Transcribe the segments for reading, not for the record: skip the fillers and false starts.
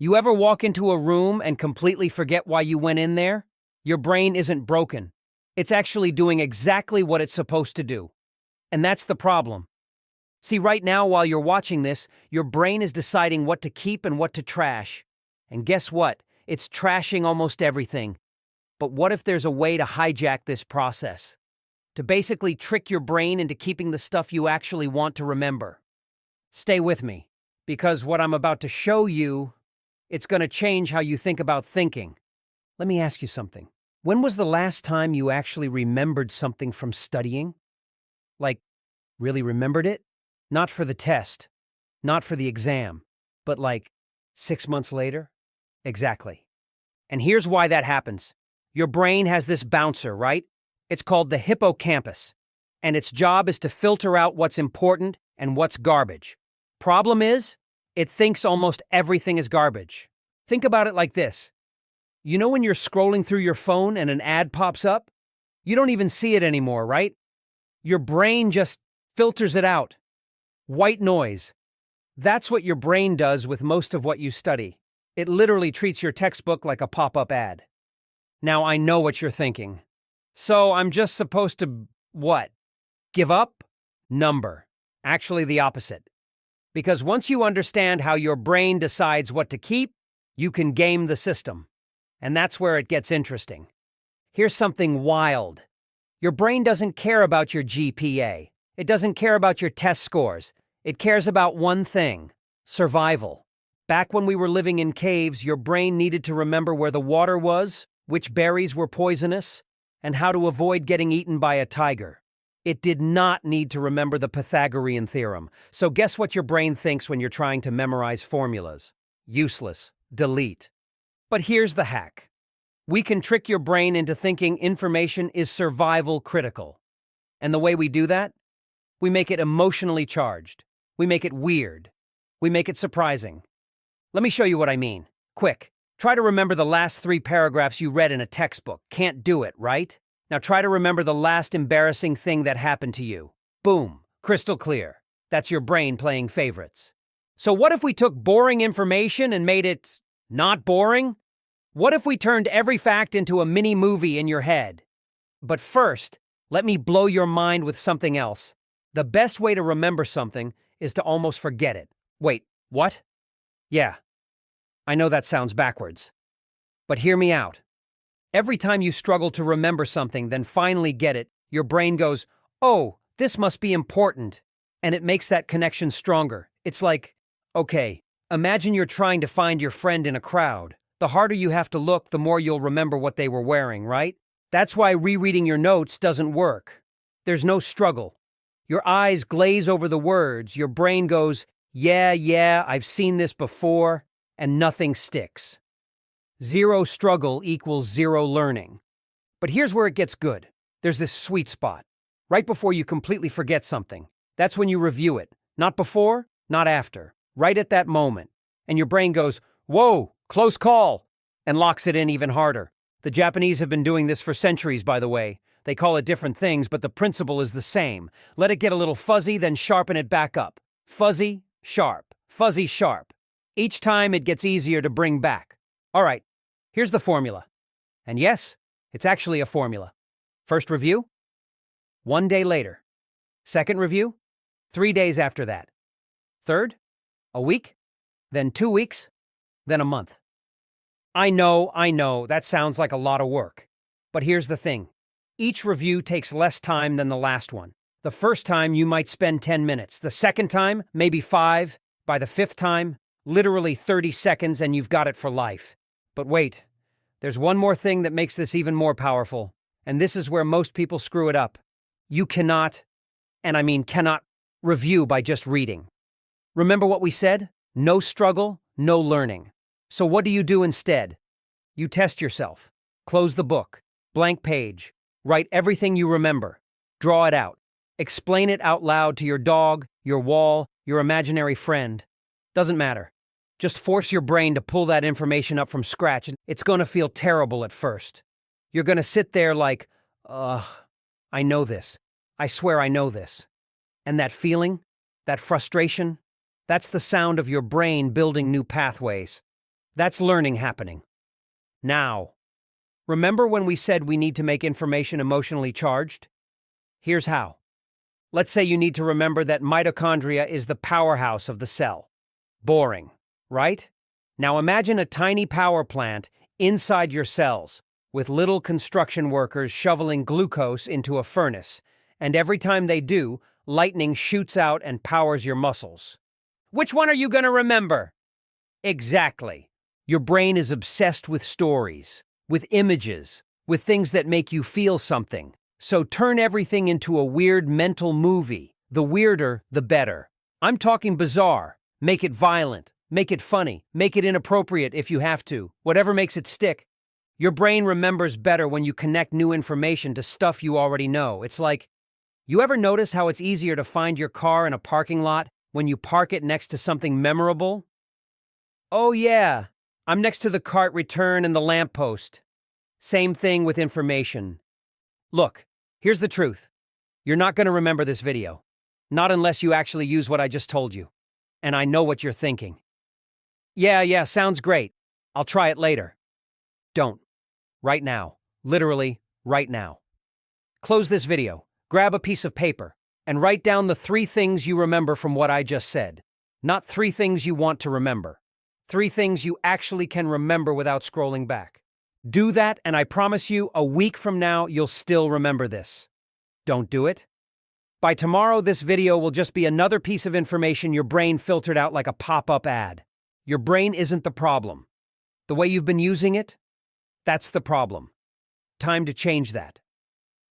You ever walk into a room and completely forget why you went in there? Your brain isn't broken. It's actually doing exactly what it's supposed to do. And that's the problem. See, right now, while you're watching this, your brain is deciding what to keep and what to trash. And guess what? It's trashing almost everything. But what if there's a way to hijack this process? To basically trick your brain into keeping the stuff you actually want to remember. Stay with me, because what I'm about to show you, it's going to change how you think about thinking. Let me ask you something. When was the last time you actually remembered something from studying? Like, really remembered it? Not for the test, not for the exam, but like 6 months later? Exactly. And here's why that happens. Your brain has this bouncer, right? It's called the hippocampus, and its job is to filter out what's important and what's garbage. Problem is, it thinks almost everything is garbage. Think about it like this. You know when you're scrolling through your phone and an ad pops up? You don't even see it anymore, right? Your brain just filters it out. White noise. That's what your brain does with most of what you study. It literally treats your textbook like a pop-up ad. Now I know what you're thinking. So I'm just supposed to, what? Give up? Number. Actually the opposite. Because once you understand how your brain decides what to keep, you can game the system. And that's where it gets interesting. Here's something wild. Your brain doesn't care about your GPA. It doesn't care about your test scores. It cares about one thing: survival. Back when we were living in caves, your brain needed to remember where the water was, which berries were poisonous, and how to avoid getting eaten by a tiger. It did not need to remember the Pythagorean theorem. So guess what your brain thinks when you're trying to memorize formulas? Useless. Delete. But here's the hack. We can trick your brain into thinking information is survival critical. And the way we do that? We make it emotionally charged. We make it weird. We make it surprising. Let me show you what I mean. Quick, try to remember the last 3 paragraphs you read in a textbook. Can't do it, right? Now try to remember the last embarrassing thing that happened to you. Boom, crystal clear. That's your brain playing favorites. So what if we took boring information and made it not boring? What if we turned every fact into a mini movie in your head? But first, let me blow your mind with something else. The best way to remember something is to almost forget it. Wait, what? Yeah, I know that sounds backwards. But hear me out. Every time you struggle to remember something, then finally get it, your brain goes, "Oh, this must be important." And it makes that connection stronger. It's like, okay, imagine you're trying to find your friend in a crowd. The harder you have to look, the more you'll remember what they were wearing, right? That's why rereading your notes doesn't work. There's no struggle. Your eyes glaze over the words, your brain goes, yeah, I've seen this before, and nothing sticks. 0 struggle equals 0 learning. But here's where it gets good. There's this sweet spot. Right before you completely forget something. That's when you review it. Not before, not after. Right at that moment. And your brain goes, "Whoa, close call," and locks it in even harder. The Japanese have been doing this for centuries, by the way. They call it different things, but the principle is the same. Let it get a little fuzzy, then sharpen it back up. Fuzzy, sharp. Fuzzy, sharp. Each time it gets easier to bring back. All right, here's the formula. And yes, it's actually a formula. First review? 1 day later. Second review? 3 days after that. Third? A week? Then 2 weeks? Then a month. I know, that sounds like a lot of work. But here's the thing. Each review takes less time than the last one. The first time you might spend 10 minutes. The second time, maybe 5. By the 5th time, literally 30 seconds and you've got it for life. But wait, there's one more thing that makes this even more powerful. And this is where most people screw it up. You cannot, and I mean cannot, review by just reading. Remember what we said? No struggle, no learning. So what do you do instead? You test yourself. Close the book. Blank page. Write everything you remember. Draw it out. Explain it out loud to your dog, your wall, your imaginary friend. Doesn't matter. Just force your brain to pull that information up from scratch. It's going to feel terrible at first. You're going to sit there like, I know this. I swear I know this. And that feeling, that frustration, that's the sound of your brain building new pathways. That's learning happening. Now, remember when we said we need to make information emotionally charged? Here's how. Let's say you need to remember that mitochondria is the powerhouse of the cell. Boring, right? Now imagine a tiny power plant inside your cells, with little construction workers shoveling glucose into a furnace, and every time they do, lightning shoots out and powers your muscles. Which one are you going to remember? Exactly. Your brain is obsessed with stories, with images, with things that make you feel something. So turn everything into a weird mental movie. The weirder, the better. I'm talking bizarre. Make it violent. Make it funny. Make it inappropriate if you have to. Whatever makes it stick. Your brain remembers better when you connect new information to stuff you already know. It's like, you ever notice how it's easier to find your car in a parking lot when you park it next to something memorable? Oh yeah, I'm next to the cart return and the lamppost. Same thing with information. Look, here's the truth. You're not going to remember this video. Not unless you actually use what I just told you. And I know what you're thinking. Yeah, sounds great. I'll try it later. Don't. Right now. Literally, right now. Close this video, grab a piece of paper, and write down the 3 things you remember from what I just said. Not 3 things you want to remember. 3 things you actually can remember without scrolling back. Do that, and I promise you, a week from now, you'll still remember this. Don't do it? By tomorrow, this video will just be another piece of information your brain filtered out like a pop-up ad. Your brain isn't the problem. The way you've been using it, that's the problem. Time to change that.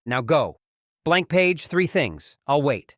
Now go. Blank page, 3 things. I'll wait.